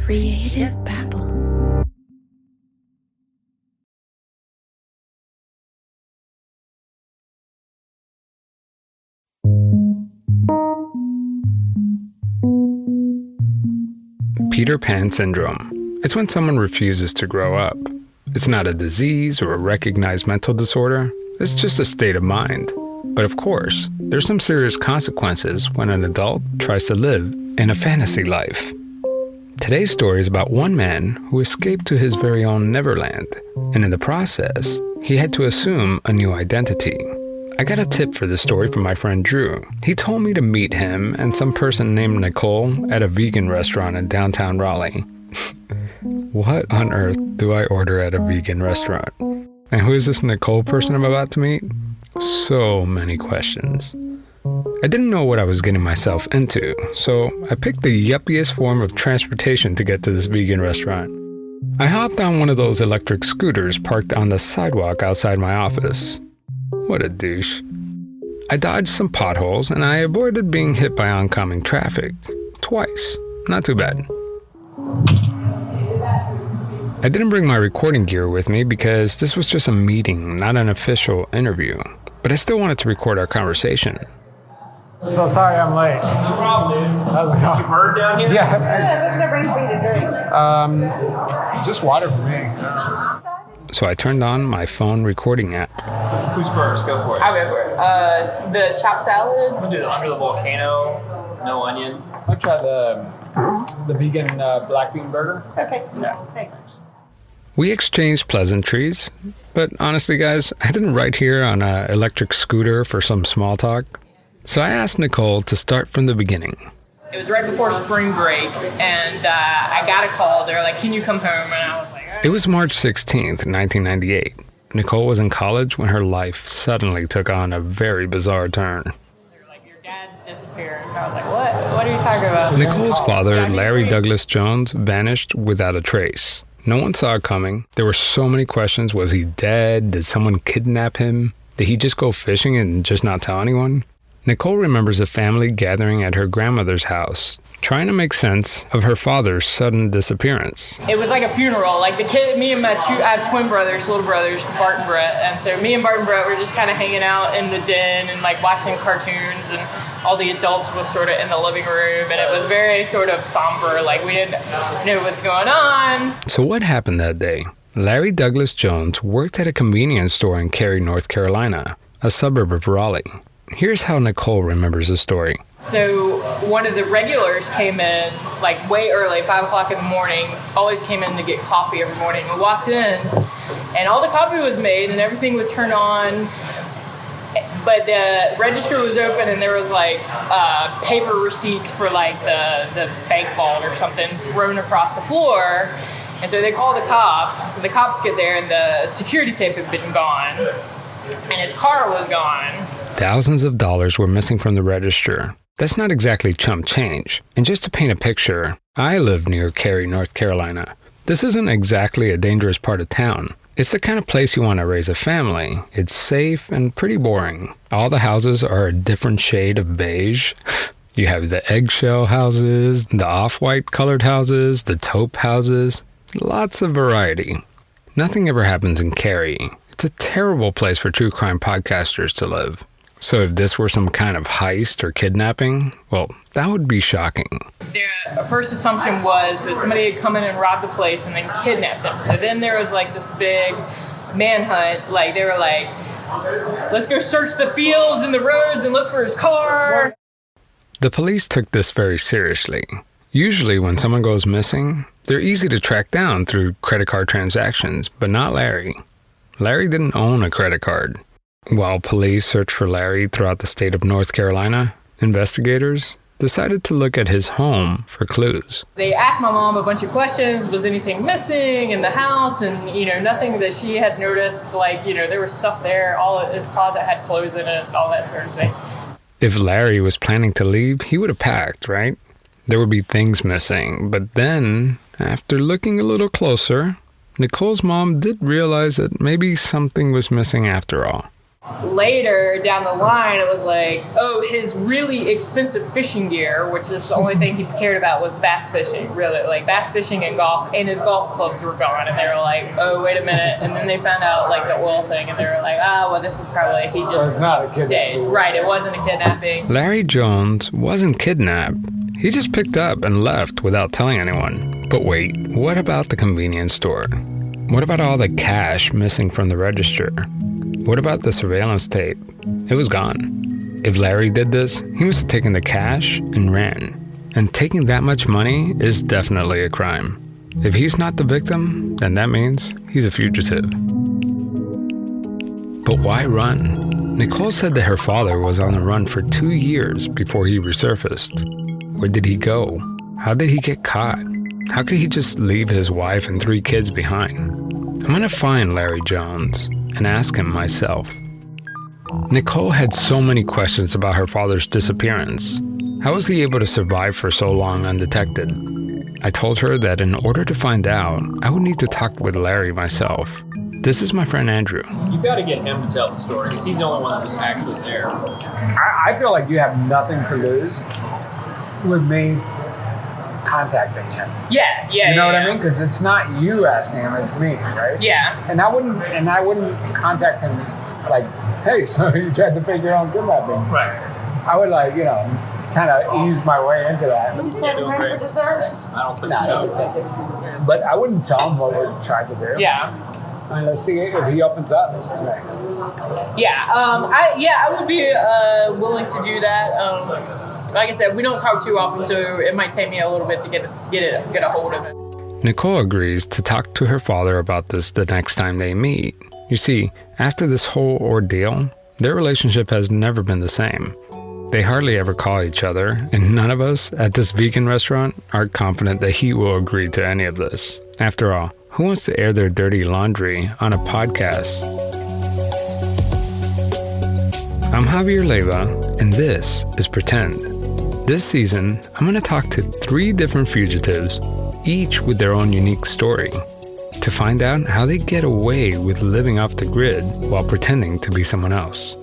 Creative Babble. Peter Pan syndrome. It's when someone refuses to grow up. It's not a disease or a recognized mental disorder. It's just a state of mind. But of course, there's some serious consequences when an adult tries to live in a fantasy life. Today's story is about one man who escaped to his very own Neverland, and in the process, he had to assume a new identity. I got a tip for this story from my friend Drew. He told me to meet him and some person named Nicole at a vegan restaurant in downtown Raleigh. What on earth do I order at a vegan restaurant? And who is this Nicole person I'm about to meet? So many questions. I didn't know what I was getting myself into, so I picked the yuppiest form of transportation to get to this vegan restaurant. I hopped on one of those electric scooters parked on the sidewalk outside my office. What a douche. I dodged some potholes and I avoided being hit by oncoming traffic. Twice. Not too bad. I didn't bring my recording gear with me because this was just a meeting, not an official interview. But I still wanted to record our conversation. So sorry I'm late. No problem, dude. How's it going? You bird down here? Yeah. What's gonna bring for you to drink? Just water for me. So I turned on my phone recording app. Who's first? Go for it. I'll go for it. The chopped salad. I'm gonna do the under the volcano, no onion. I'll try the vegan black bean burger. Okay. Yeah. Thanks. We exchanged pleasantries, but honestly guys, I didn't ride here on an electric scooter for some small talk. So I asked Nicole to start from the beginning. It was right before spring break, and I got a call. They were like, "Can you come home?" And I was like, "All right." It was March 16th, 1998. Nicole was in college when her life suddenly took on a very bizarre turn. They were like, "Your dad's disappeared." And I was like, "What? What are you talking about?" Nicole's father, Larry Douglas Jones, vanished without a trace. No one saw it coming. There were so many questions. Was he dead? Did someone kidnap him? Did he just go fishing and just not tell anyone? Nicole remembers a family gathering at her grandmother's house, trying to make sense of her father's sudden disappearance. It was like a funeral. Like the kid, me and I have twin brothers, little brothers, Bart and Brett. And so me and Bart and Brett were just kind of hanging out in the den and like watching cartoons, and all the adults was sort of in the living room, and it was very sort of somber. Like we didn't know what's going on. So what happened that day? Larry Douglas Jones worked at a convenience store in Cary, North Carolina, a suburb of Raleigh. Here's how Nicole remembers the story. So one of the regulars came in like way early, 5 o'clock in the morning, always came in to get coffee every morning. We walked in and all the coffee was made and everything was turned on, but the register was open and there was like paper receipts for like the bank vault or something thrown across the floor. And so they called the cops. The cops get there and the security tape had been gone and his car was gone. Thousands of dollars were missing from the register. That's not exactly chump change. And just to paint a picture, I live near Cary, North Carolina. This isn't exactly a dangerous part of town. It's the kind of place you want to raise a family. It's safe and pretty boring. All the houses are a different shade of beige. You have the eggshell houses, the off-white colored houses, the taupe houses. Lots of variety. Nothing ever happens in Cary. It's a terrible place for true crime podcasters to live. So if this were some kind of heist or kidnapping, well, that would be shocking. Their first assumption was that somebody had come in and robbed the place and then kidnapped them. So then there was like this big manhunt. Like they were like, let's go search the fields and the roads and look for his car. The police took this very seriously. Usually when someone goes missing, they're easy to track down through credit card transactions, but not Larry. Larry didn't own a credit card. While police searched for Larry throughout the state of North Carolina, investigators decided to look at his home for clues. They asked my mom a bunch of questions. Was anything missing in the house? And, nothing that she had noticed. Like, there was stuff there. All his closet had clothes in it, all that sort of thing. If Larry was planning to leave, he would have packed, right? There would be things missing. But then, after looking a little closer, Nicole's mom did realize that maybe something was missing after all. Later down the line, it was like, oh, his really expensive fishing gear, which is the only thing he cared about, was bass fishing, really, like bass fishing and golf, and his golf clubs were gone, and they were like, oh, wait a minute, and then they found out like the oil thing, and they were like, well, this is probably, he just So it's not a kidnapping. staged. Right, it wasn't a kidnapping. Larry Jones wasn't kidnapped. He just picked up and left without telling anyone. But wait, what about the convenience store? What about all the cash missing from the register? What about the surveillance tape? It was gone. If Larry did this, he must have taken the cash and ran. And taking that much money is definitely a crime. If he's not the victim, then that means he's a fugitive. But why run? Nicole said that her father was on the run for 2 years before he resurfaced. Where did he go? How did he get caught? How could he just leave his wife and 3 kids behind? I'm gonna find Larry Jones and ask him myself. Nicole had so many questions about her father's disappearance. How was he able to survive for so long undetected? I told her that in order to find out, I would need to talk with Larry myself. This is my friend Andrew. You got to get him to tell the story because he's the only one that was actually there. I feel like you have nothing to lose with me contacting him. Yeah. You know what I mean? Because it's not you asking him, it's me, right? Yeah. And I wouldn't contact him like, hey, so you tried to fake your own kidnapping. Right. I would kind of ease my way into that. You said run for dessert. I don't think No, so. But I wouldn't tell him what we're trying to do. Yeah. I mean, let's see if he opens up. Yeah. I would be willing to do that. Like I said, we don't talk too often, so it might take me a little bit to get a hold of it. Nicole agrees to talk to her father about this the next time they meet. You see, after this whole ordeal, their relationship has never been the same. They hardly ever call each other, and none of us at this vegan restaurant are confident that he will agree to any of this. After all, who wants to air their dirty laundry on a podcast? I'm Javier Leiva, and this is Pretend. This season, I'm going to talk to 3 different fugitives, each with their own unique story, to find out how they get away with living off the grid while pretending to be someone else.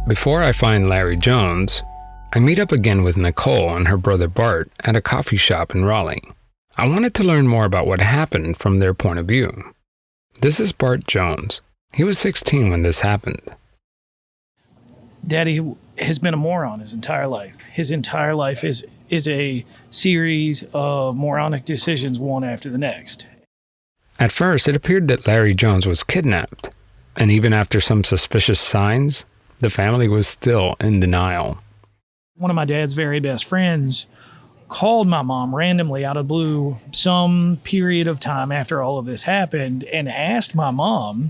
Before I find Larry Jones, I meet up again with Nicole and her brother Bart at a coffee shop in Raleigh. I wanted to learn more about what happened from their point of view. This is Bart Jones. He was 16 when this happened. Daddy has been a moron his entire life. His entire life is a series of moronic decisions, one after the next. At first, it appeared that Larry Jones was kidnapped, and even after some suspicious signs, the family was still in denial. One of my dad's very best friends called my mom randomly out of the blue some period of time after all of this happened and asked my mom,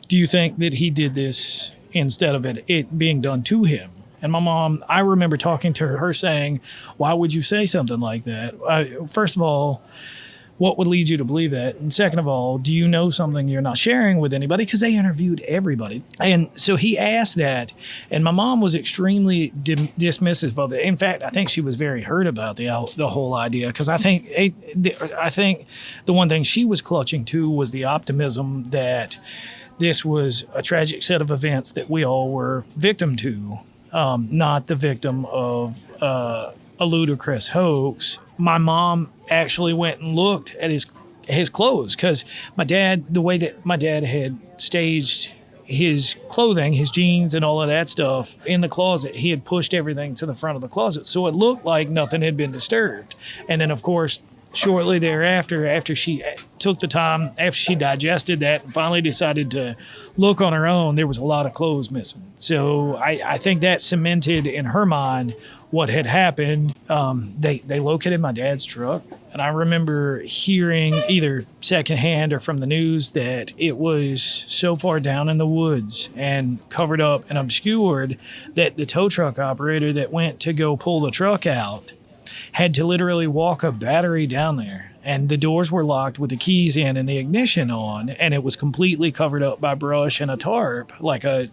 do you think that he did this instead of it being done to him? And my mom, I remember talking to her saying, why would you say something like that? First of all, what would lead you to believe that? And second of all, do you know something you're not sharing with anybody? Because they interviewed everybody. And so he asked that, and my mom was extremely dismissive of it. In fact, I think she was very hurt about the whole idea, because I think the one thing she was clutching to was the optimism that this was a tragic set of events that we all were victim to, not the victim of a ludicrous hoax. My mom actually went and looked at his clothes, because the way that my dad had staged his clothing, his jeans and all of that stuff in the closet, he had pushed everything to the front of the closet. So it looked like nothing had been disturbed. And then, of course, shortly thereafter, after she took the time, after she digested that and finally decided to look on her own, there was a lot of clothes missing. So I think that cemented in her mind what had happened. They located my dad's truck, and I remember hearing either secondhand or from the news that it was so far down in the woods and covered up and obscured that the tow truck operator that went to go pull the truck out had to literally walk a battery down there, and the doors were locked with the keys in and the ignition on, and it was completely covered up by brush and a tarp, like a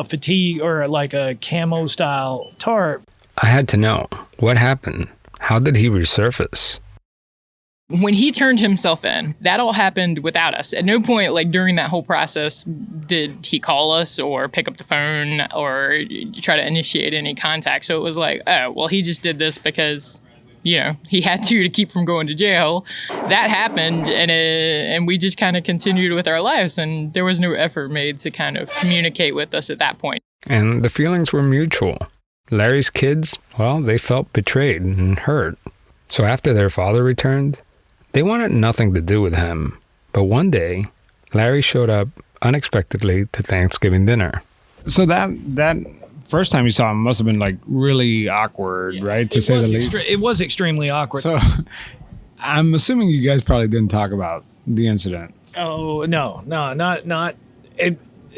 fatigue or like a camo style tarp. I had to know, what happened? How did he resurface? When he turned himself in, that all happened without us. At no point, like during that whole process, did he call us or pick up the phone or try to initiate any contact. So it was like, oh, well, he just did this because, he had to keep from going to jail. That happened, and we just kind of continued with our lives, and there was no effort made to kind of communicate with us at that point. And the feelings were mutual. Larry's kids, well, they felt betrayed and hurt. So after their father returned, they wanted nothing to do with him. But one day, Larry showed up unexpectedly to Thanksgiving dinner. So that first time you saw him must have been like really awkward, right? To say the least. It was extremely awkward. So I'm assuming you guys probably didn't talk about the incident. Oh, no, not.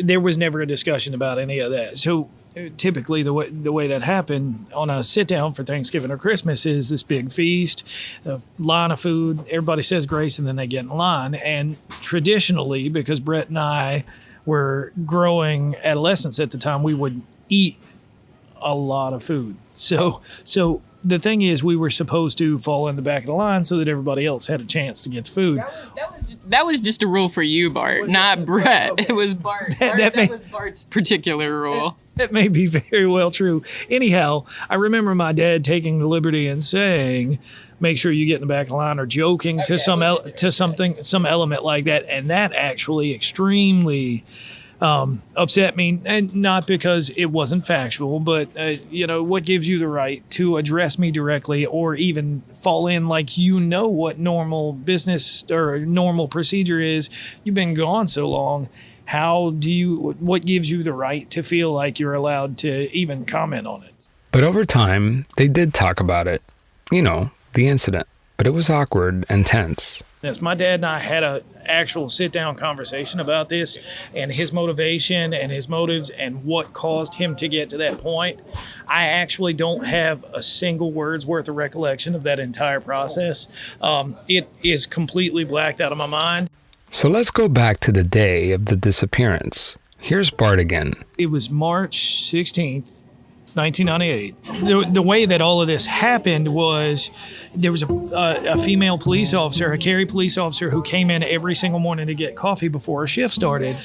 There was never a discussion about any of that. So typically the way that happened on a sit down for Thanksgiving or Christmas is this big feast, a line of food, everybody says grace and then they get in line. And traditionally, because Brett and I were growing adolescents at the time, we would eat a lot of food. So the thing is, we were supposed to fall in the back of the line so that everybody else had a chance to get the food. That was just a rule for you, Bart, not Brett. Okay. It was Bart. That was Bart's particular rule. That may be very well true. Anyhow, I remember my dad taking the liberty and saying, make sure you get in the back of the line, or joking to some element like that. And that actually extremely upset me, and not because it wasn't factual, but what gives you the right to address me directly or even fall in like what normal business or normal procedure is? You've been gone so long. What gives you the right to feel like you're allowed to even comment on it? But over time, they did talk about it. The incident. But it was awkward and tense. Yes, my dad and I had an actual sit-down conversation about this and his motivation and his motives and what caused him to get to that point. I actually don't have a single word's worth of recollection of that entire process. It is completely blacked out of my mind. So let's go back to the day of the disappearance. Here's Bart again. It was March 16th, 1998. The way that all of this happened was there was a female police officer, a Cary police officer, who came in every single morning to get coffee before her shift started.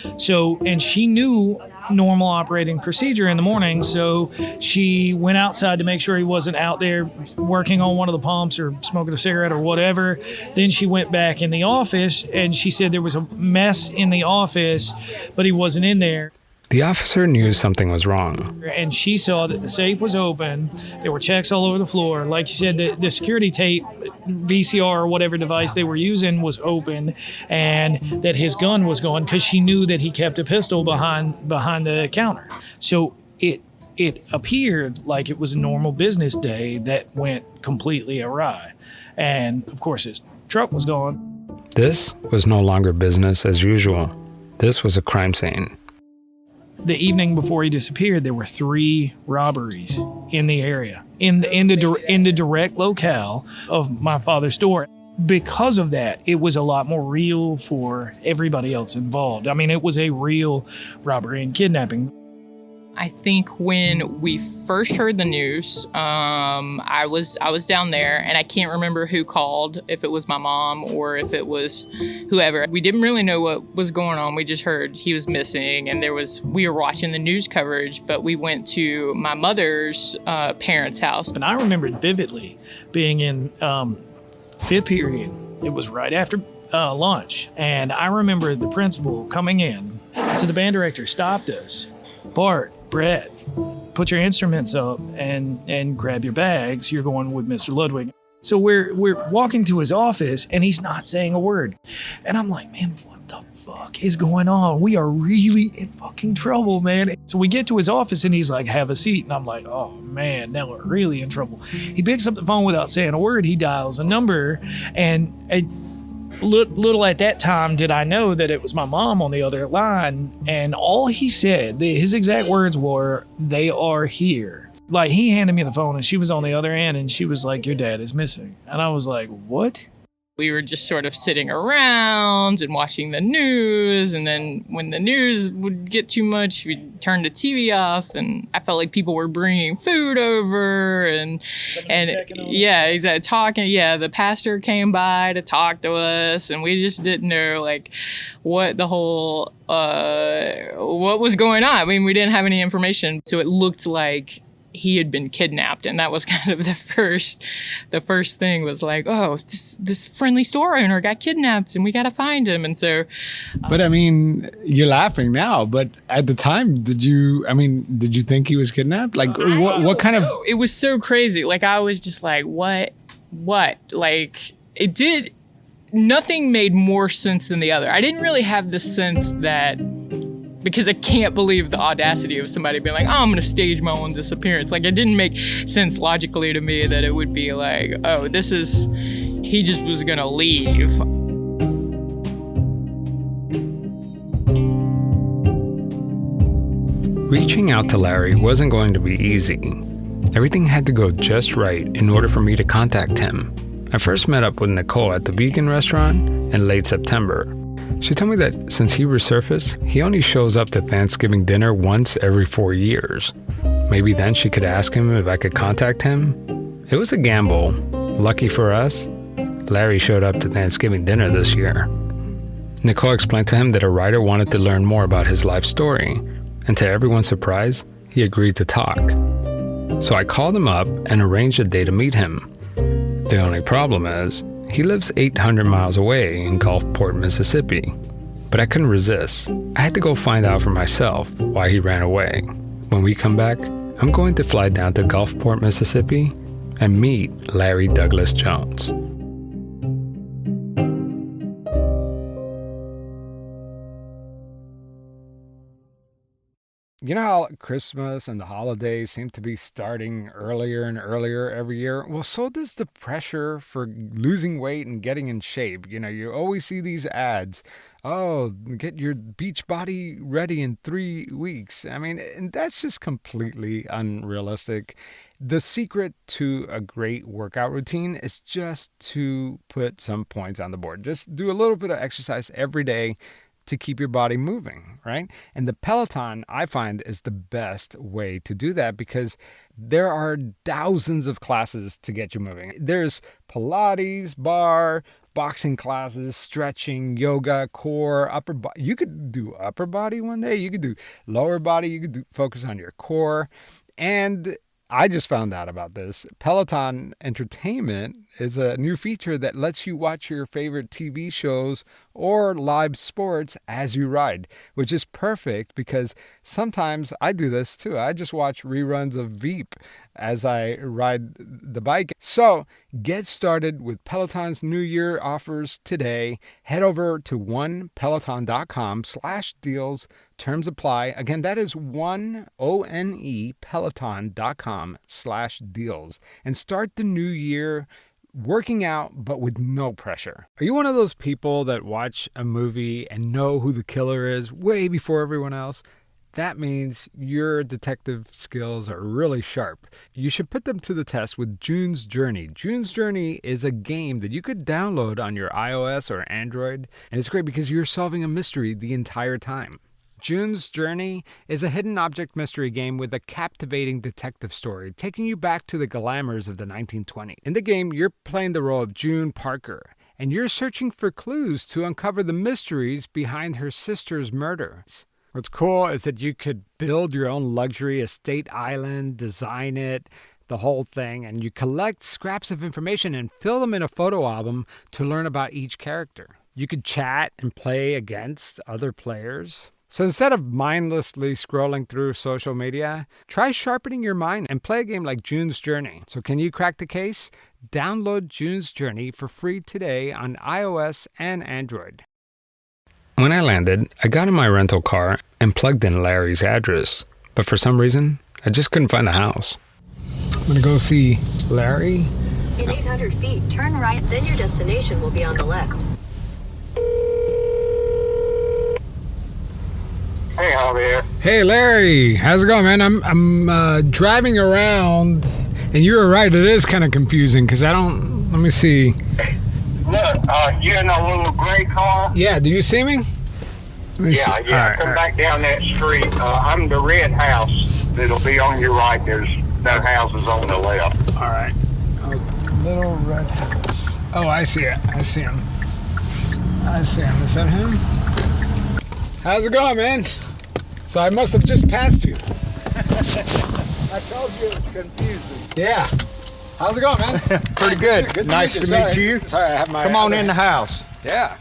And she knew normal operating procedure in the morning, so she went outside to make sure he wasn't out there working on one of the pumps or smoking a cigarette or whatever. Then she went back in the office, and she said there was a mess in the office, but he wasn't in there. The officer knew something was wrong. And she saw that the safe was open. There were checks all over the floor. Like you said, the security tape, VCR or whatever device they were using was open, and that his gun was gone because she knew that he kept a pistol behind the counter. So it appeared like it was a normal business day that went completely awry. And, of course, his truck was gone. This was no longer business as usual. This was a crime scene. The evening before he disappeared, there were 3 robberies in the area, in the direct locale of my father's store. Because of that, it was a lot more real for everybody else involved. I mean, it was a real robbery and kidnapping. I think when we first heard the news, I was down there, and I can't remember who called, if it was my mom or if it was whoever. We didn't really know what was going on. We just heard he was missing, and we were watching the news coverage, but we went to my mother's parents' house. And I remember vividly being in 5th period. It was right after lunch, and I remember the principal coming in. So the band director stopped us. Bart, Brett, put your instruments up and grab your bags. You're going with Mr. Ludwig. So we're walking to his office and he's not saying a word. And I'm like, man, what the fuck is going on? We are really in fucking trouble, man. So we get to his office and he's like, have a seat. And I'm like, oh man, now we're really in trouble. He picks up the phone without saying a word. He dials a number, and little at that time did I know that it was my mom on the other line. And all he said, his exact words were, "They are here." Like, he handed me the phone and she was on the other end and she was like, "Your dad is missing." And I was like, what? We were just sort of sitting around and watching the news. And then when the news would get too much, we'd turn the TV off. And I felt like people were bringing food over and yeah, exactly. Talking. Yeah, the pastor came by to talk to us, and we just didn't know like what the whole what was going on. I mean, we didn't have any information, so it looked like he had been kidnapped, and that was kind of the first thing was like, oh, this friendly store owner got kidnapped and we got to find him. And so But I mean, you're laughing now, but at the time, did you think he was kidnapped? Like, what kind of... It was so crazy. Like, I was just like, what? Like, nothing made more sense than the other. I didn't really have the sense that, because I can't believe the audacity of somebody being like, oh, I'm going to stage my own disappearance. Like, it didn't make sense logically to me that it would be like, oh, he just was going to leave. Reaching out to Larry wasn't going to be easy. Everything had to go just right in order for me to contact him. I first met up with Nicole at the vegan restaurant in late September. She told me that since he resurfaced, he only shows up to Thanksgiving dinner once every 4 years. Maybe then she could ask him if I could contact him. It was a gamble. Lucky for us, Larry showed up to Thanksgiving dinner this year. Nicole explained to him that a writer wanted to learn more about his life story, and to everyone's surprise, he agreed to talk. So I called him up and arranged a day to meet him. The only problem is, he lives 800 miles away in Gulfport, Mississippi. But I couldn't resist. I had to go find out for myself why he ran away. When we come back, I'm going to fly down to Gulfport, Mississippi and meet Larry Douglas Jones. You know how Christmas and the holidays seem to be starting earlier and earlier every year? Well, so does the pressure for losing weight and getting in shape. You know, you always see these ads. Oh, get your beach body ready in 3 weeks. I mean, and that's just completely unrealistic. The secret to a great workout routine is just to put some points on the board. Just do a little bit of exercise every day to keep your body moving, right? And the Peloton, I find, is the best way to do that because there are thousands of classes to get you moving. There's Pilates, bar, boxing classes, stretching, yoga, core, upper body. You could do upper body one day. You could do lower body. You could focus on your core. And I just found out about this. Peloton Entertainment is a new feature that lets you watch your favorite TV shows or live sports as you ride, which is perfect because sometimes I do this too. I just watch reruns of Veep as I ride the bike. So get started with Peloton's New Year offers today. Head over to onepeloton.com/deals. Terms apply. Again, that is Peloton.com/deals. And start the new year working out, but with no pressure. Are you one of those people that watch a movie and know who the killer is way before everyone else? That means your detective skills are really sharp. You should put them to the test with June's Journey. June's Journey is a game that you could download on your iOS or Android, and it's great because you're solving a mystery the entire time. June's Journey is a hidden object mystery game with a captivating detective story, taking you back to the glamours of the 1920s. In the game, you're playing the role of June Parker, and you're searching for clues to uncover the mysteries behind her sister's murders. What's cool is that you could build your own luxury estate island, design it, the whole thing, and you collect scraps of information and fill them in a photo album to learn about each character. You could chat and play against other players. So instead of mindlessly scrolling through social media, try sharpening your mind and play a game like June's Journey. So can you crack the case? Download June's Journey for free today on iOS and Android. When I landed, I got in my rental car and plugged in Larry's address. But for some reason, I just couldn't find the house. I'm gonna go see Larry. In 800 feet, turn right, then your destination will be on the left. Hey, Javier. Hey Larry, how's it going, man? I'm driving around, and you were right. It is kind of confusing because I don't. Let me see. Look, you in a little gray car? Yeah, do you see me? Let me see. Yeah. Come back down that street. I'm the red house that'll be on your right. There's no houses on the left. All right. A little red house. Oh, I see it. I see him. Is that him? How's it going, man? So I must have just passed you. I told you it was confusing. Yeah. How's it going, man? Pretty good. Good Nice to meet you. Sorry, I have my... Come on in the house. Yeah.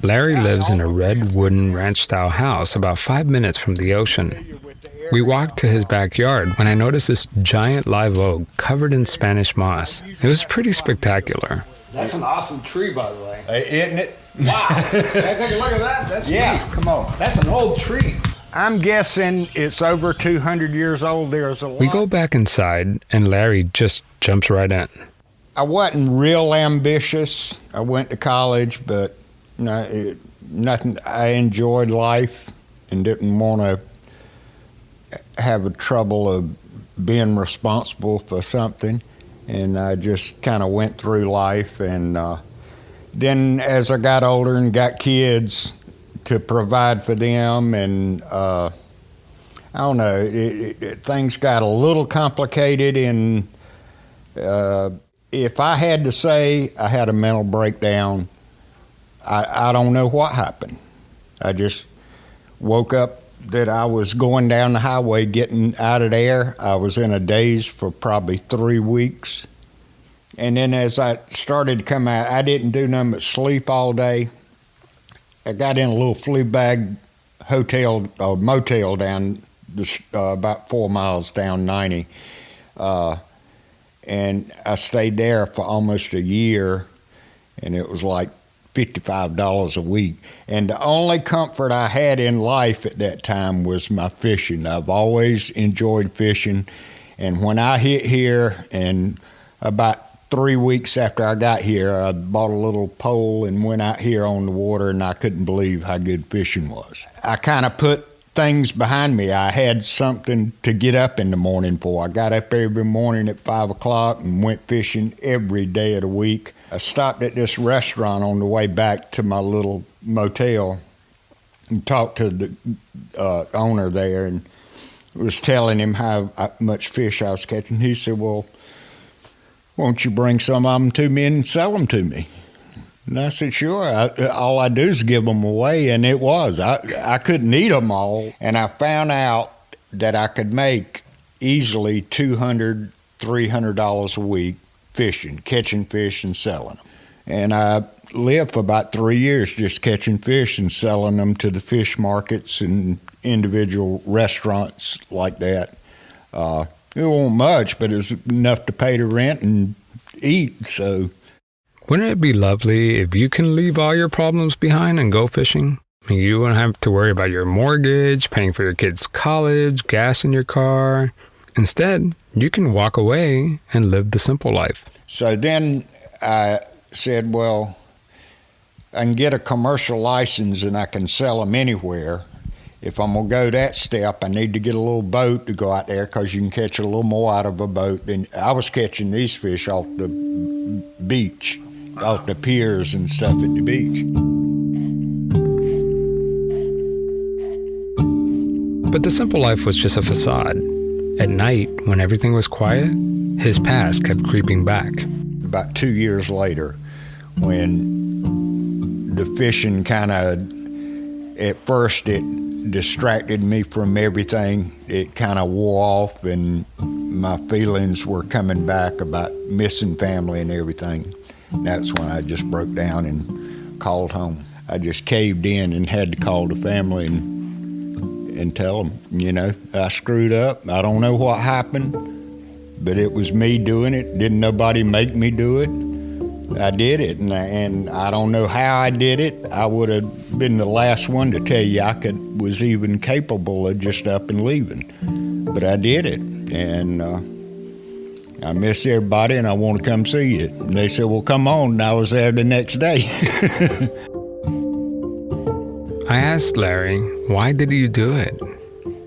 Larry lives in a red wooden ranch-style house about 5 minutes from the ocean. We walked to his backyard when I noticed this giant live oak covered in Spanish moss. It was pretty spectacular. That's an awesome tree, by the way. Isn't it? Wow. Can I take a look at that? That's Yeah, sweet. come on. That's an old tree. I'm guessing it's over 200 years old. There's a lot. We go back inside, and Larry just jumps right in. I wasn't real ambitious. I went to college, but nothing. I enjoyed life and didn't want to have a trouble of being responsible for something. And I just kind of went through life. And then as I got older and got kids to provide for them, and I don't know, things got a little complicated. And if I had to say I had a mental breakdown, I don't know what happened. I just woke up that I was going down the highway getting out of there. I was in a daze for probably 3 weeks. And then as I started to come out, I didn't do nothing but sleep all day. I got in a little flea bag hotel or motel down about 4 miles down 90. And I stayed there for almost a year, and it was like $55 a week. And the only comfort I had in life at that time was my fishing. I've always enjoyed fishing. And when I hit here, and about 3 weeks after I got here, I bought a little pole and went out here on the water, and I couldn't believe how good fishing was. I kind of put things behind me. I had something to get up in the morning for. I got up every morning at 5 o'clock and went fishing every day of the week. I stopped at this restaurant on the way back to my little motel and talked to the owner there, and was telling him how much fish I was catching. He said, well, won't you bring some of them to me and sell them to me? And I said, sure. All I do is give them away, and it was. I couldn't eat them all, and I found out that I could make easily $200, $300 a week fishing, catching fish and selling them. And I lived for about 3 years just catching fish and selling them to the fish markets and individual restaurants like that. It wasn't much, but it was enough to pay the rent and eat, so. Wouldn't it be lovely if you can leave all your problems behind and go fishing? I mean, you wouldn't have to worry about your mortgage, paying for your kids' college, gas in your car. Instead, you can walk away and live the simple life. So then I said, well, I can get a commercial license and I can sell them anywhere. If I'm going to go that step, I need to get a little boat to go out there, because you can catch a little more out of a boat than I was catching these fish off the beach, off the piers and stuff at the beach. But the simple life was just a facade. At night, when everything was quiet, his past kept creeping back. About 2 years later, when the fishing kind of, at first it distracted me from everything, it kind of wore off, and my feelings were coming back about missing family and everything. And that's when I just broke down and called home. I just caved in and had to call the family and tell them, I screwed up. I don't know what happened, but it was me doing it. Didn't nobody make me do it. I did it, and I don't know how I did it. I would have been the last one to tell you was even capable of just up and leaving. But I did it, and I miss everybody, and I want to come see you. And they said, well, come on, and I was there the next day. I asked Larry, why did you do it?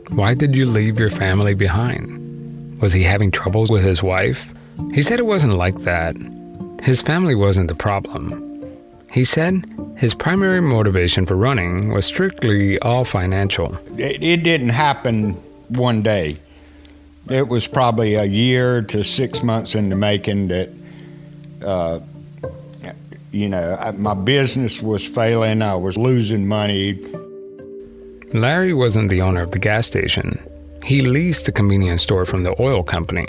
Why did you leave your family behind? Was he having troubles with his wife? He said it wasn't like that. His family wasn't the problem. He said his primary motivation for running was strictly all financial. It didn't happen one day. It was probably a year to 6 months in the making that, my business was failing. I was losing money. Larry wasn't the owner of the gas station. He leased a convenience store from the oil company.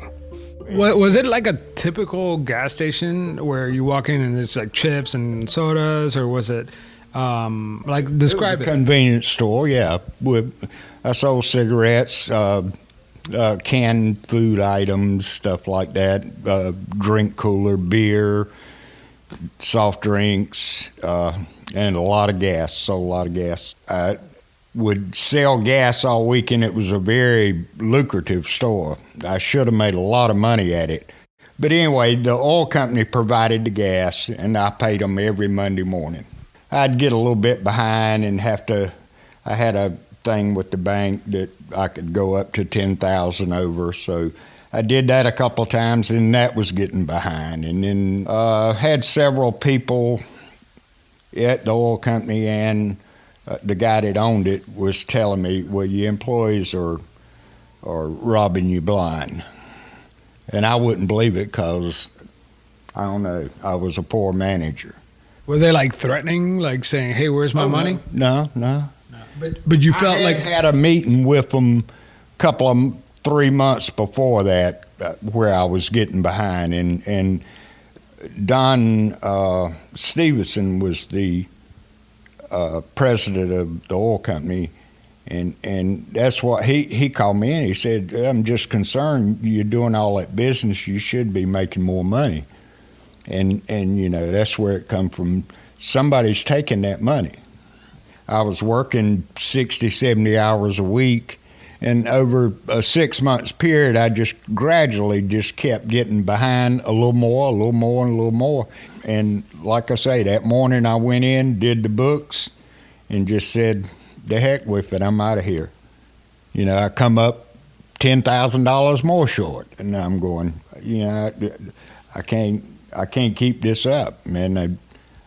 Was it like a typical gas station where you walk in and it's like chips and sodas, or was it describe it? Was a convenience store, yeah. I sold cigarettes, canned food items, stuff like that, drink cooler, beer, soft drinks, and a lot of gas. Sold a lot of gas. I would sell gas all weekend. It was a very lucrative store. I should have made a lot of money at it. But anyway, the oil company provided the gas, and I paid them every Monday morning. I'd get a little bit behind and I had a thing with the bank that I could go up to 10,000 over, so I did that a couple of times, and that was getting behind. And then had several people at the oil company, and the guy that owned it was telling me, well, your employees are robbing you blind. And I wouldn't believe it because, I don't know, I was a poor manager. Were they like threatening, like saying, hey, where's my money? No. But you felt I had a meeting with them couple of 3 months before that where I was getting behind. And Don Stevenson was the president of the oil company, and that's what he called me in. He said, I'm just concerned you're doing all that business. You should be making more money. And that's where it come from. Somebody's taking that money. I was working 60, 70 hours a week, and over a 6 months period, I just gradually just kept getting behind a little more, and a little more. And like I say, that morning I went in, did the books, and just said, the heck with it, I'm out of here. I come up $10,000 more short, and I'm going, I can't keep this up. And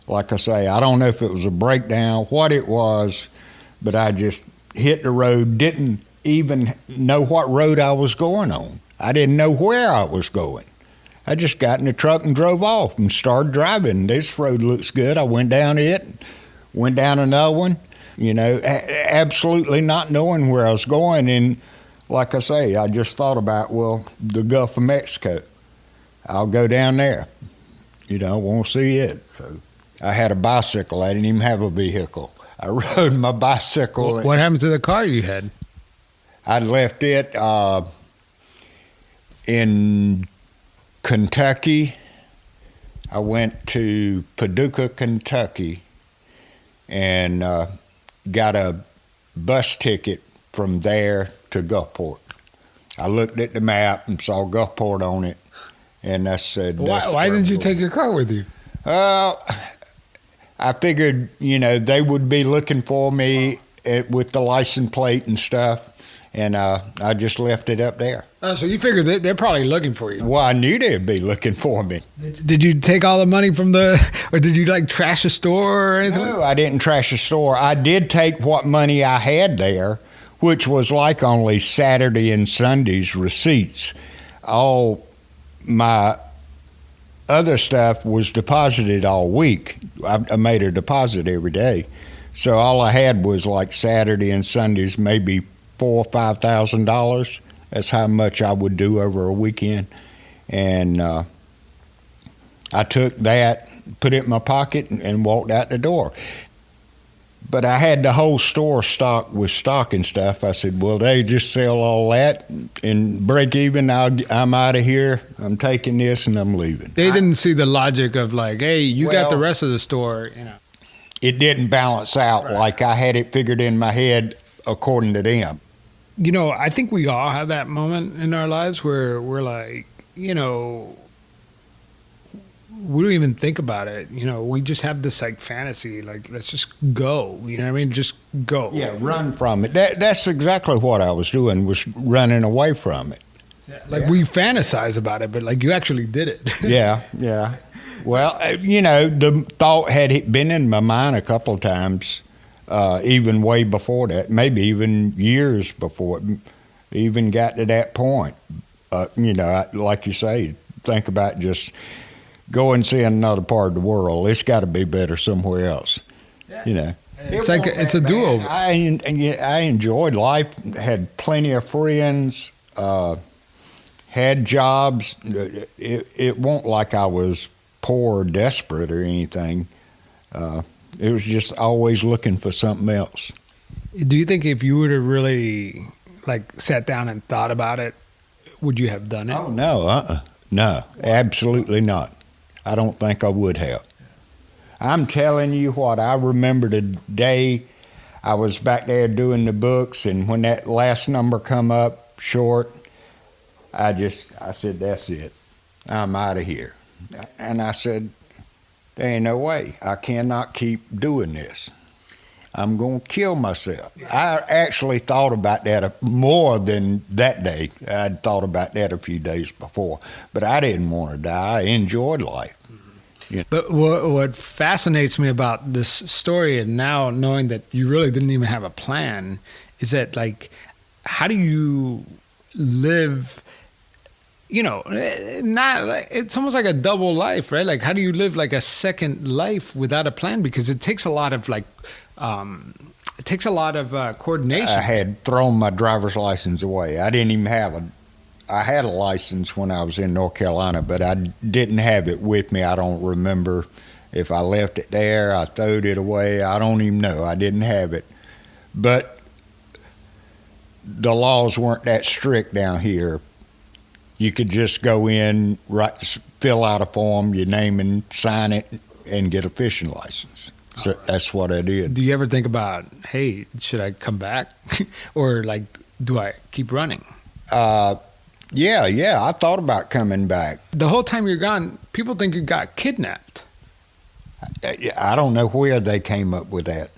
like I say, I don't know if it was a breakdown, what it was, but I just hit the road, didn't even know what road I was going on. I didn't know where I was going. I just got in the truck and drove off and started driving. This road looks good. I went down it, went down another one, absolutely not knowing where I was going. And like I say, I just thought about, well, the Gulf of Mexico. I'll go down there. I want to see it. So I had a bicycle. I didn't even have a vehicle. I rode my bicycle. What happened to the car you had? I left it in Kentucky. I went to Paducah, Kentucky, and got a bus ticket from there to Gulfport. I looked at the map and saw Gulfport on it, and I said, why didn't you take your car with you? I figured, they would be looking for me with the license plate and stuff, and I just left it up there. Oh, so you figured they're probably looking for you. Well, I knew they'd be looking for me. Did you take all the money or did you trash a store or anything? No, I didn't trash a store. I did take what money I had there, which was only Saturday and Sunday's receipts. All my other stuff was deposited all week. I made a deposit every day. So all I had was Saturday and Sundays, maybe $4,000 or $5,000. That's how much I would do over a weekend. And I took that, put it in my pocket, and walked out the door. But I had the whole store stocked with stock and stuff. I said, well, they just sell all that and break even. I'm out of here. I'm taking this and I'm leaving. They didn't see the logic of like, hey, you got the rest of the store, you know. It didn't balance out like I had it figured in my head according to them. You know, I think we all have that moment in our lives where we're like, you know, we don't even think about it. You know, we just have this like fantasy, like, let's just go. You know what I mean? Just go. Yeah, run from it. That's exactly what I was doing, was running away from it. Yeah, like we fantasize about it, but like you actually did it. Yeah. Well, you know, the thought had been in my mind a couple of times, even way before that, maybe even years before it even got to that point. You know, like you say, think about just go and see another part of the world. It's got to be better somewhere else. You know, it's like it's a do-over. I enjoyed life. Had plenty of friends. Had jobs. It wasn't like I was poor or desperate or anything. It was just always looking for something else. Do you think if you would have really like sat down and thought about it, would you have done it? Oh no, no, absolutely not. I don't think I would have. I'm telling you what, I remember the day I was back there doing the books, and when that last number come up short, I said, that's it. I'm out of here. And I said, there ain't no way. I cannot keep doing this. I'm going to kill myself. I actually thought about that more than that day. I'd thought about that a few days before. But I didn't want to die. I enjoyed life. You know? But what fascinates me about this story, and now knowing that you really didn't even have a plan, is that, like, how do you live, you know, not like, it's almost like a double life, right? Like, how do you live like a second life without a plan? Because it takes a lot of like, coordination. I had thrown my driver's license away. I didn't even have I had a license when I was in North Carolina, but I didn't have it with me. I don't remember if I left it there, I throwed it away. I don't even know. I didn't have it. But the laws weren't that strict down here. You could just go in, fill out a form, your name, and sign it, and get a fishing license. So that's what I did. Do you ever think about, hey, should I come back? Or like, do I keep running? Yeah, I thought about coming back. The whole time you're gone, people think you got kidnapped. I don't know where they came up with that,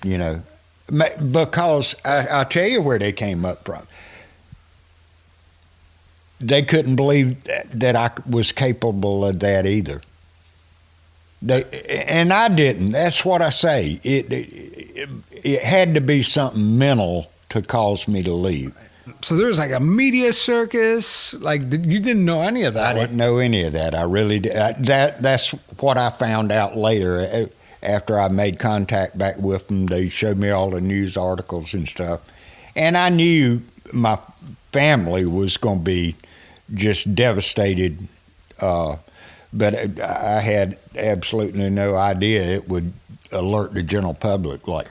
you know, because I'll tell you where they came up from. They couldn't believe that I was capable of that either. And I didn't. That's what I say. It had to be something mental to cause me to leave. So there was like a media circus. Like, you didn't know any of that. I didn't know any of that. I really did. That's what I found out later. After I made contact back with them, they showed me all the news articles and stuff. And I knew my family was going to be just devastated. But I had absolutely no idea it would alert the general public. But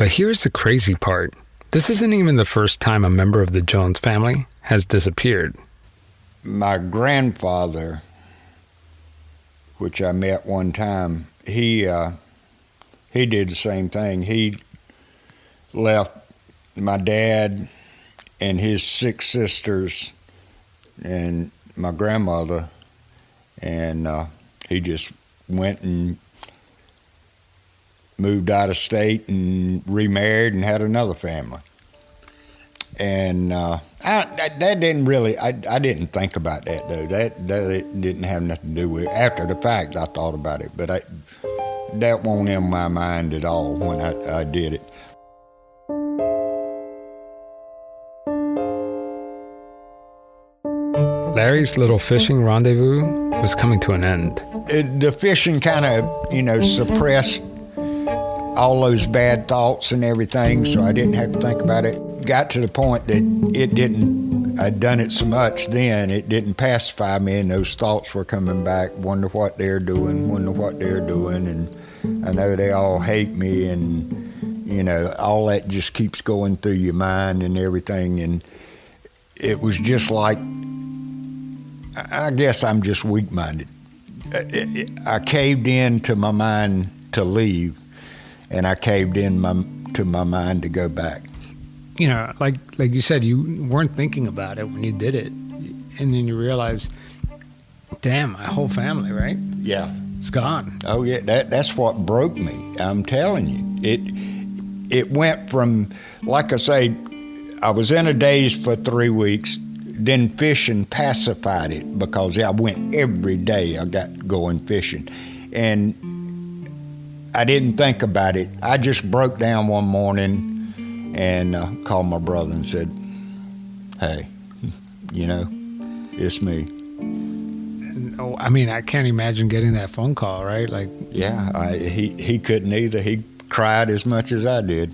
here's the crazy part. This isn't even the first time a member of the Jones family has disappeared. My grandfather, which I met one time, he did the same thing. He left my dad and his 6 sisters and my grandmother, and he just went and moved out of state and remarried and had another family. And that didn't really, I didn't think about that though. That didn't have nothing to do with it. After the fact, I thought about it, but that wasn't in my mind at all when I did it. Larry's little fishing rendezvous was coming to an end. The fishing kind of, suppressed all those bad thoughts and everything, so I didn't have to think about it. Got to the point that I'd done it so much then, it didn't pacify me, and those thoughts were coming back. Wonder what they're doing, and I know they all hate me, and, You know, all that just keeps going through your mind and everything. And it was just like, I guess I'm just weak-minded. I caved in to my mind to leave, and I caved in to my mind to go back. You know, like you said, you weren't thinking about it when you did it. And then you realize, damn, my whole family, right? Yeah. It's gone. Oh, yeah, that's what broke me. I'm telling you. It went from, like I say, I was in a daze for 3 weeks. Then fishing pacified it because I went every day. I got going fishing. And I didn't think about it. I just broke down one morning and called my brother and said, hey, you know, it's me. Oh, I mean, I can't imagine getting that phone call, right? Like, yeah, he couldn't either. He cried as much as I did.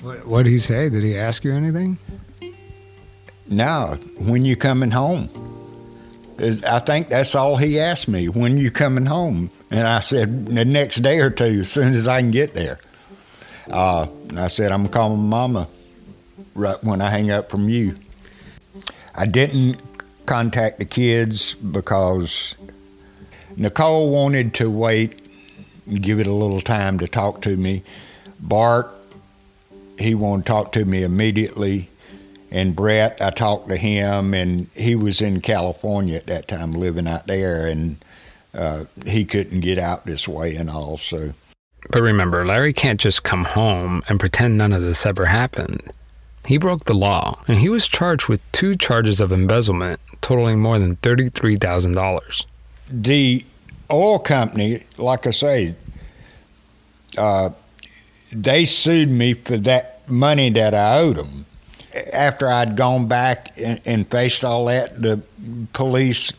What did he say? Did he ask you anything? No, when you coming home? I think that's all he asked me, when you coming home? And I said, the next day or two, as soon as I can get there. I said, I'm calling Mama right when I hang up from you. I didn't contact the kids because Nicole wanted to wait and give it a little time to talk to me. Bart, he wanted to talk to me immediately. And Brett, I talked to him, and he was in California at that time, living out there, and he couldn't get out this way and all, so. But remember, Larry can't just come home and pretend none of this ever happened. He broke the law, and he was charged with 2 charges of embezzlement, totaling more than $33,000. The oil company, like I say, they sued me for that money that I owed them. After I'd gone back and faced all that, the police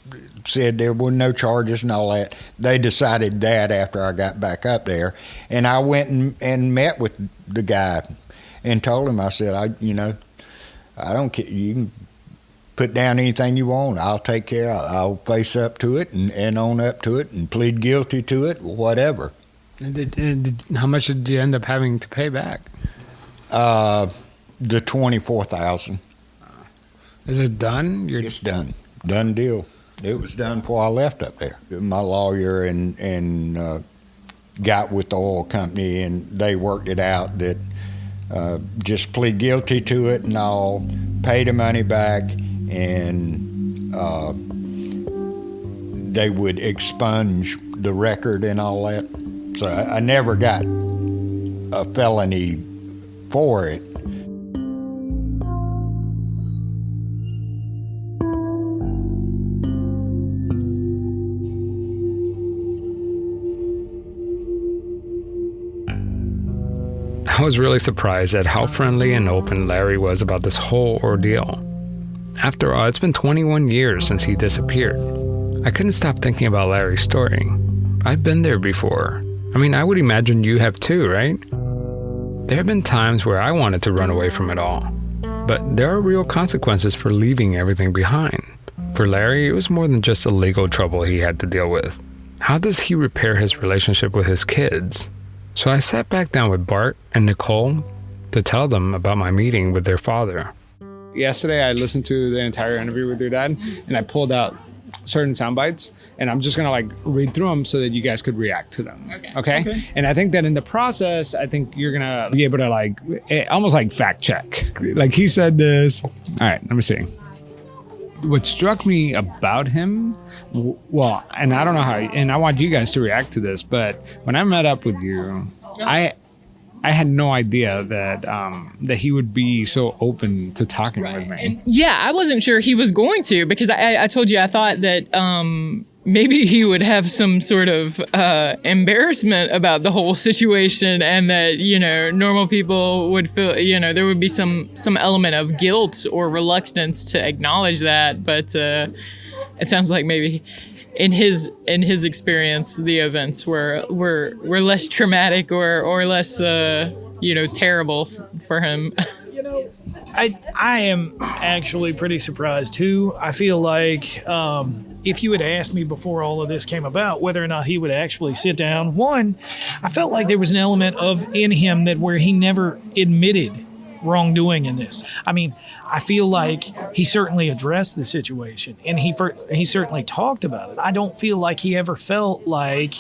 said there were no charges and all that. They decided that after I got back up there. And I went and met with the guy and told him, I said, I don't care. You can put down anything you want. I'll take care of it. I'll face up to it and own up to it and plead guilty to it, whatever. How much did you end up having to pay back? The $24,000. Is it done? It's done. Done deal. It was done before I left up there. My lawyer and got with the oil company, and they worked it out that just plead guilty to it and I'll pay the money back, and they would expunge the record and all that. So I never got a felony for it. I was really surprised at how friendly and open Larry was about this whole ordeal. After all, it's been 21 years since he disappeared. I couldn't stop thinking about Larry's story. I've been there before. I mean, I would imagine you have too, right? There have been times where I wanted to run away from it all. But there are real consequences for leaving everything behind. For Larry, it was more than just the legal trouble he had to deal with. How does he repair his relationship with his kids? So I sat back down with Bart and Nicole to tell them about my meeting with their father. Yesterday, I listened to the entire interview with your dad, and I pulled out certain sound bites, and I'm just gonna read through them so that you guys could react to them. Okay? And I think that in the process, I think you're gonna be able to almost fact check. Like, he said this. All right, let me see. What struck me about him, well, and I don't know how, and I want you guys to react to this, but when I met up with you, I had no idea that he would be so open to talking with me. And yeah, I wasn't sure he was going to, because I told you I thought that maybe he would have some sort of embarrassment about the whole situation, and that, normal people would feel, there would be some element of guilt or reluctance to acknowledge that. But it sounds like maybe in his experience, the events were less traumatic or less terrible for him. I am actually pretty surprised too. I feel like if you had asked me before all of this came about whether or not he would actually sit down, one, I felt like there was an element of in him that where he never admitted wrongdoing in this. I mean, I feel like he certainly addressed the situation and he certainly talked about it. I don't feel like he ever felt like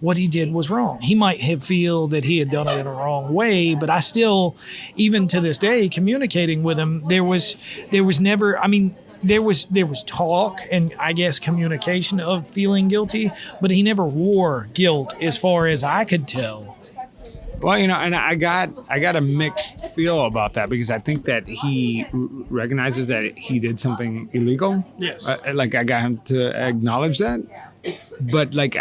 what he did was wrong. He might have feel that he had done it in a wrong way, but I still, even to this day, communicating with him, there was never, I mean, there was talk and I guess communication of feeling guilty, but he never wore guilt as far as I could tell. Well, and I got a mixed feel about that because I think that he recognizes that he did something illegal. Yes. Like I got him to acknowledge that, but like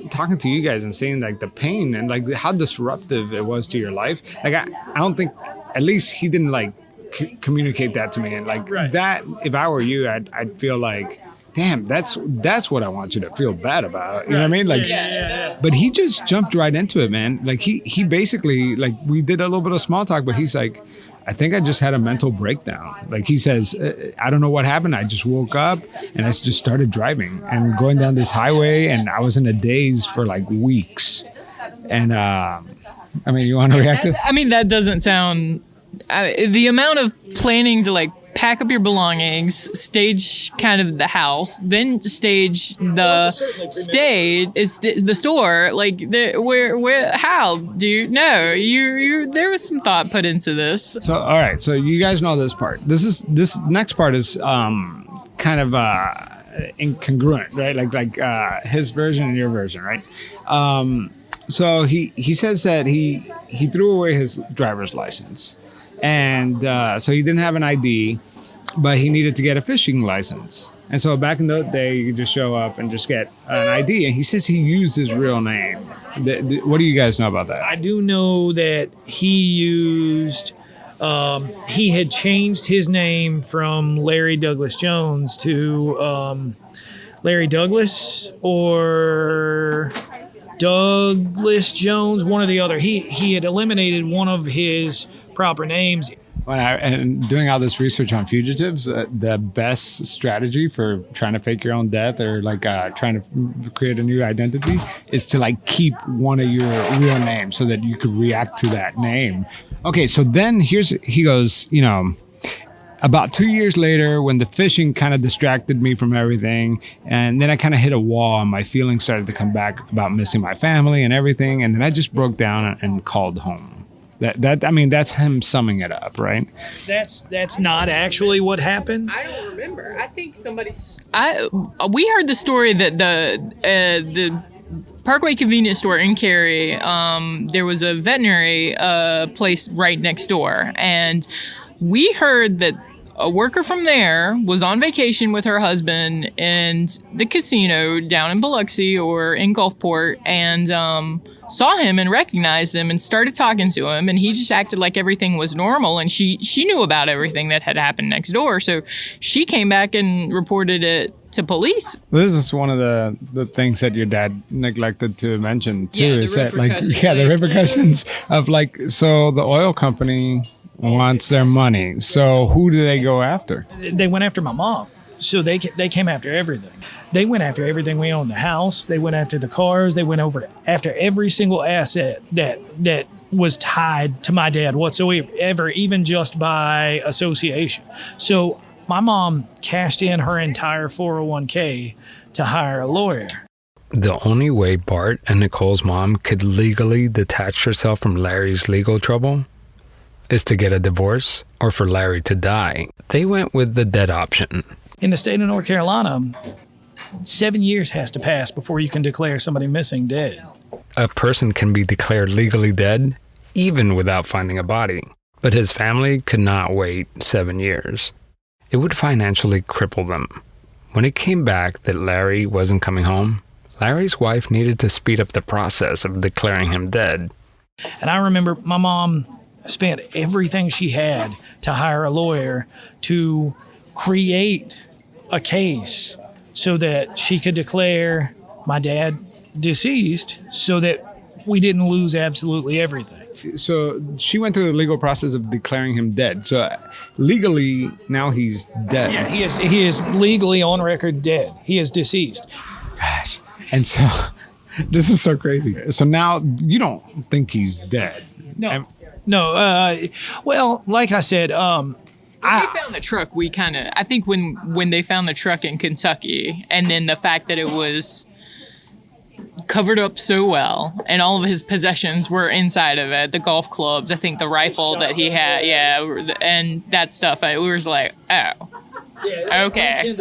talking to you guys and seeing like the pain and like how disruptive it was to your life. Like I don't think, at least he didn't like communicate that to me, and like that. If I were you, I'd feel like, damn, that's what I want you to feel bad about. You know what I mean? Like, Yeah. but he just jumped right into it, man. Like he basically, like, we did a little bit of small talk, but he's like, I think I just had a mental breakdown. Like he says, I don't know what happened. I just woke up and I just started driving and going down this highway, and I was in a daze for like weeks. And I mean, you want to react to it? I mean, that doesn't sound. The amount of planning to like pack up your belongings, stage kind of the house, then stage the store. Like, where? How do you know? You there was some thought put into this. So, all right. So you guys know this part. This next part is kind of incongruent, right? Like his version and your version, right? So he says that he threw away his driver's license. And so he didn't have an ID, but he needed to get a fishing license. And so back in the day, you could just show up and just get an ID. And he says he used his real name. What do you guys know about that? I do know that he used, he had changed his name from Larry Douglas Jones to Larry Douglas or Douglas Jones, one or the other. He had eliminated one of his proper names. And doing all this research on fugitives, the best strategy for trying to fake your own death or like trying to create a new identity is to like keep one of your real names so that you could react to that name. Okay, so then he goes, about 2 years later, when the fishing kind of distracted me from everything, and then I kind of hit a wall and my feelings started to come back about missing my family and everything, and then I just broke down and called home. That's him summing it up, right? That's not actually what happened. I don't remember. I think we heard the story that the Parkway convenience store in Cary, there was a veterinary place right next door, and we heard that a worker from there was on vacation with her husband in the casino down in Biloxi or in Gulfport, and saw him and recognized him and started talking to him, and he just acted like everything was normal, and she knew about everything that had happened next door, so she came back and reported it to police. This is one of the things that your dad neglected to mention too, is that the repercussions of like, so the oil company wants their money, so who do they go after? They went after my mom. So they came after everything. They went after everything we owned, the house. They went after the cars. They went after every single asset that was tied to my dad whatsoever, even just by association. So my mom cashed in her entire 401k to hire a lawyer. The only way Bart and Nicole's mom could legally detach herself from Larry's legal trouble is to get a divorce or for Larry to die. They went with the dead option. In the state of North Carolina, 7 years has to pass before you can declare somebody missing dead. A person can be declared legally dead even without finding a body. But his family could not wait 7 years. It would financially cripple them. When it came back that Larry wasn't coming home, Larry's wife needed to speed up the process of declaring him dead. And I remember my mom spent everything she had to hire a lawyer to create a case so that she could declare my dad deceased so that we didn't lose absolutely everything. So she went through the legal process of declaring him dead. So legally, now he's dead. Yeah, he is legally on record dead. He is deceased. Gosh. And so this is so crazy. So now you don't think he's dead. No. Well, like I said, When they found the truck, I think when they found the truck in Kentucky, and then the fact that it was covered up so well, and all of his possessions were inside of it, the golf clubs, I think the rifle that he had, and that stuff, it was like, oh, okay.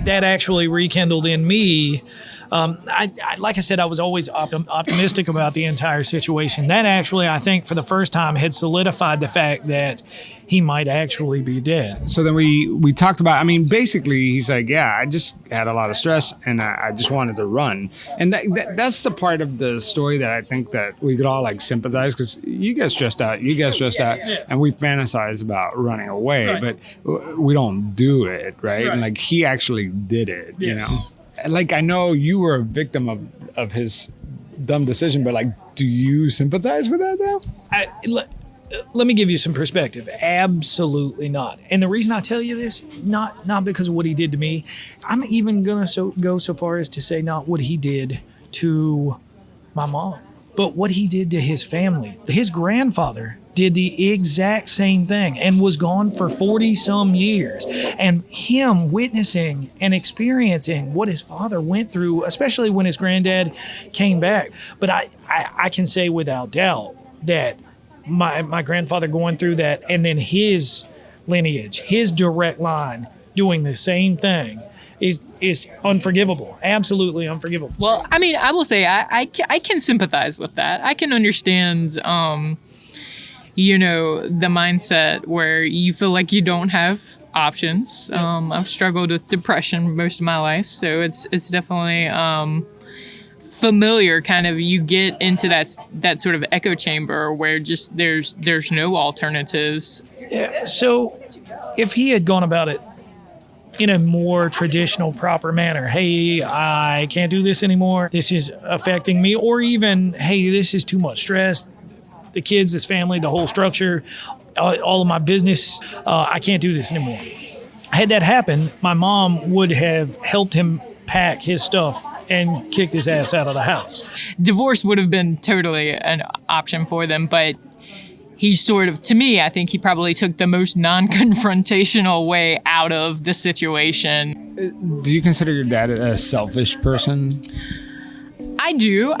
That actually rekindled in me. I like I said, I was always optimistic about the entire situation. That actually, I think, for the first time, had solidified the fact that he might actually be dead. So then we talked about, I mean, basically, he's like, yeah, I just had a lot of stress and I just wanted to run. And that's the part of the story that I think that we could all like sympathize, because you get stressed out, and we fantasize about running away, Right. but we don't do it, right? And like he actually did it, you know? Like, I know you were a victim of his dumb decision, but like, do you sympathize with that though? Let me give you some perspective. Absolutely not. And the reason I tell you this, not because of what he did to me. I'm even going to go so far as to say not what he did to my mom, but what he did to his family. His grandfather did the exact same thing and was gone for 40 some years. And him witnessing and experiencing what his father went through, especially when his granddad came back. But I can say without doubt that my grandfather going through that, and then his lineage, his direct line doing the same thing is unforgivable. Absolutely unforgivable. Well, I mean, I will say I can sympathize with that. I can understand, the mindset where you feel like you don't have options. I've struggled with depression most of my life, so it's definitely familiar. Kind of, you get into that sort of echo chamber where just there's no alternatives. Yeah, so if he had gone about it in a more traditional, proper manner, hey, I can't do this anymore, this is affecting me, or even, hey, this is too much stress, the kids, this family, the whole structure, all of my business, I can't do this anymore. Had that happened, my mom would have helped him pack his stuff and kicked his ass out of the house. Divorce would have been totally an option for them, but he sort of, to me, I think he probably took the most non-confrontational way out of the situation. Do you consider your dad a selfish person? I do.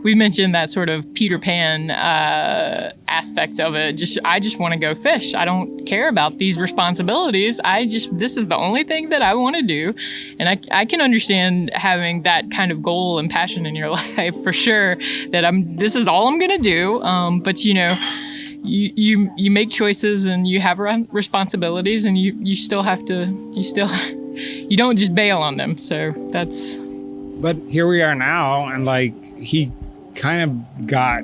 We mentioned that sort of Peter Pan aspect of it. I just want to go fish. I don't care about these responsibilities. This is the only thing that I want to do. And I can understand having that kind of goal and passion in your life for sure, that this is all I'm going to do. But you make choices and you have responsibilities, and you still have to, you don't just bail on them. So that's... But here we are now, and like he kind of got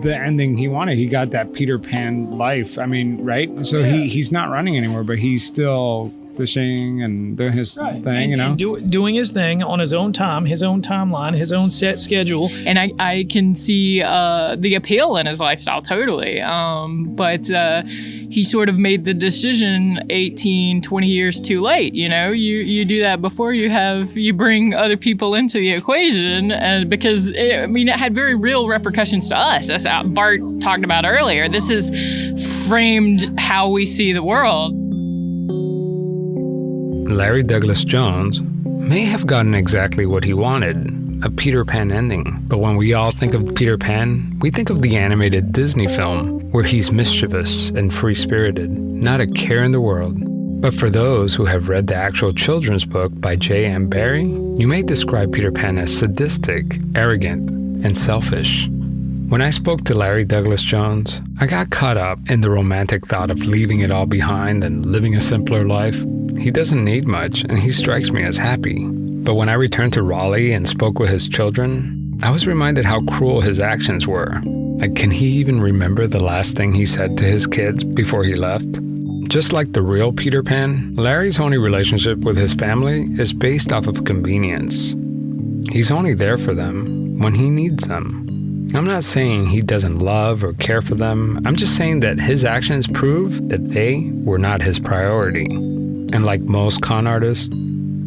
the ending he wanted. He got that Peter Pan life. I mean, right? So he's not running anymore, but he's still fishing and doing his thing, and doing his thing on his own time, his own timeline, his own set schedule. And I can see the appeal in his lifestyle totally. But he sort of made the decision 18, 20 years too late. You do that before you bring other people into the equation, and because it had very real repercussions to us. As Bart talked about earlier, this has framed how we see the world. Larry Douglas Jones may have gotten exactly what he wanted, a Peter Pan ending. But when we all think of Peter Pan, we think of the animated Disney film, where he's mischievous and free-spirited, not a care in the world. But for those who have read the actual children's book by J.M. Barrie, you may describe Peter Pan as sadistic, arrogant, and selfish. When I spoke to Larry Douglas Jones, I got caught up in the romantic thought of leaving it all behind and living a simpler life. He doesn't need much, and he strikes me as happy. But when I returned to Raleigh and spoke with his children, I was reminded how cruel his actions were. Like, can he even remember the last thing he said to his kids before he left? Just like the real Peter Pan, Larry's only relationship with his family is based off of convenience. He's only there for them when he needs them. I'm not saying he doesn't love or care for them. I'm just saying that his actions prove that they were not his priority. And like most con artists,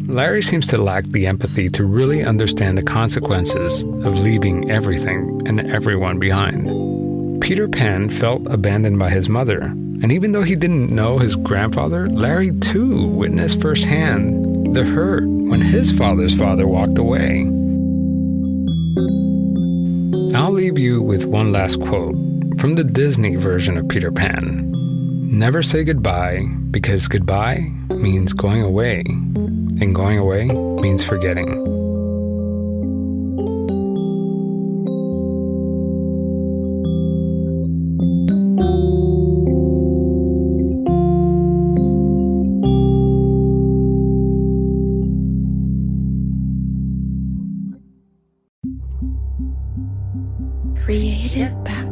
Larry seems to lack the empathy to really understand the consequences of leaving everything and everyone behind. Peter Pan felt abandoned by his mother, and even though he didn't know his grandfather, Larry too witnessed firsthand the hurt when his father's father walked away. I'll leave you with one last quote from the Disney version of Peter Pan. Never say goodbye, because goodbye means going away, and going away means forgetting. Creative Back.